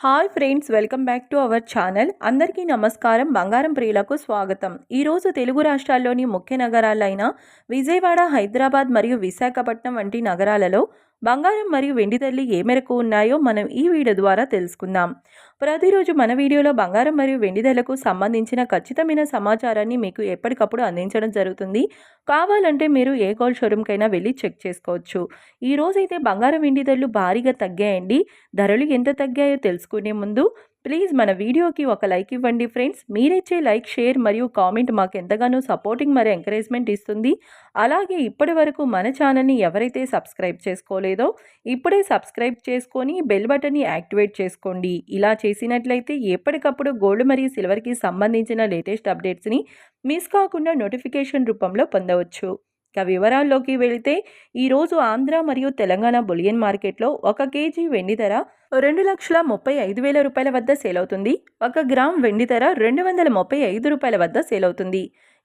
Hi friends, welcome back to our channel. అందరికీ నమస్కారం. బంగారం ప్రియులకు స్వాగతం. ఈరోజు తెలుగు రాష్ట్రాల్లోని ముఖ్య నగరాలైన విజయవాడ, హైదరాబాద్ మరియు విశాఖపట్నం వంటి నగరాలలో బంగారం మరియు వెండి ధరలు ఏ మేరకు ఉన్నాయో మనం ఈ వీడియో ద్వారా తెలుసుకుందాం. ప్రతిరోజు మన వీడియోలో బంగారం మరియు వెండి ధరలకు సంబంధించిన ఖచ్చితమైన సమాచారాన్ని మీకు ఎప్పటికప్పుడు అందించడం జరుగుతుంది. కావాలంటే మీరు ఏ గోల్డ్ షోరూమ్కైనా వెళ్ళి చెక్ చేసుకోవచ్చు. ఈ రోజైతే బంగారం వెండి ధరలు భారీగా తగ్గాయండి. ధరలు ఎంత తగ్గాయో తెలుసుకునే ముందు ప్లీజ్ మన వీడియోకి ఒక లైక్ ఇవ్వండి ఫ్రెండ్స్. మీరిచ్చే లైక్, షేర్ మరియు కామెంట్ మాకు ఎంతగానో సపోర్టింగ్ మరియు ఎంకరేజ్మెంట్ ఇస్తుంది. అలాగే ఇప్పటి వరకు మన ఛానల్ని ఎవరైతే సబ్స్క్రైబ్ చేసుకోలేదో ఇప్పుడే సబ్స్క్రైబ్ చేసుకొని బెల్ బటన్ని యాక్టివేట్ చేసుకోండి. ఇలా చేసినట్లయితే ఎప్పటికప్పుడు గోల్డ్ మరియు సిల్వర్కి సంబంధించిన లేటెస్ట్ అప్డేట్స్ని మిస్ కాకుండా నోటిఫికేషన్ రూపంలో పొందవచ్చు. ఇక వివరాల్లోకి వెళితే ఈరోజు ఆంధ్ర మరియు తెలంగాణ బులియన్ మార్కెట్లో 1 కేజీ వెండి ధర 2,35,000 రూపాయల వద్ద సేల్ అవుతుంది. 1 గ్రామ్ వెండి ధర 235 రూపాయల వద్ద సేల్ అవుతుంది.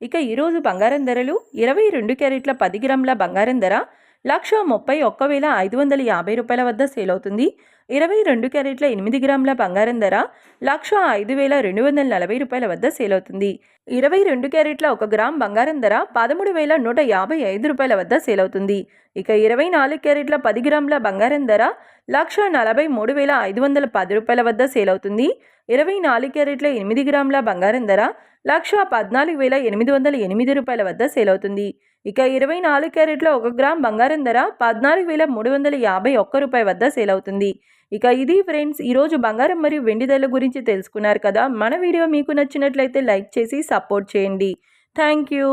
ఇక ఈరోజు బంగారం ధరలు 22 క్యారెట్ల 10 గ్రాముల బంగారం ధర 1,31,550 రూపాయల వద్ద సేల్ అవుతుంది. 22 క్యారెట్ల 8 గ్రాముల బంగారం ధర 1,05,240 రూపాయల వద్ద సేల్ అవుతుంది. 22 క్యారెట్ల 1 గ్రామ్ బంగారం ధర 13,155 రూపాయల వద్ద సేల్ అవుతుంది. ఇక 24 క్యారెట్ల 10 గ్రాముల బంగారం ధర 1,43,510 రూపాయల వద్ద సేల్ అవుతుంది. 24 క్యారెట్ల 8 గ్రాముల బంగారం ధర 1,14,808 రూపాయల వద్ద సేల్ అవుతుంది. ఇక 24 క్యారెట్ల 1 గ్రామ్ బంగారం ధర 14,351 రూపాయల వద్ద సేల్ అవుతుంది. ఇక ఇది ఫ్రెండ్స్, ఈరోజు బంగారం మరియు వెండి ధరల గురించి తెలుసుకున్నారు కదా. మన వీడియో మీకు నచ్చినట్లయితే లైక్ చేసి సపోర్ట్ చేయండి. Thank you.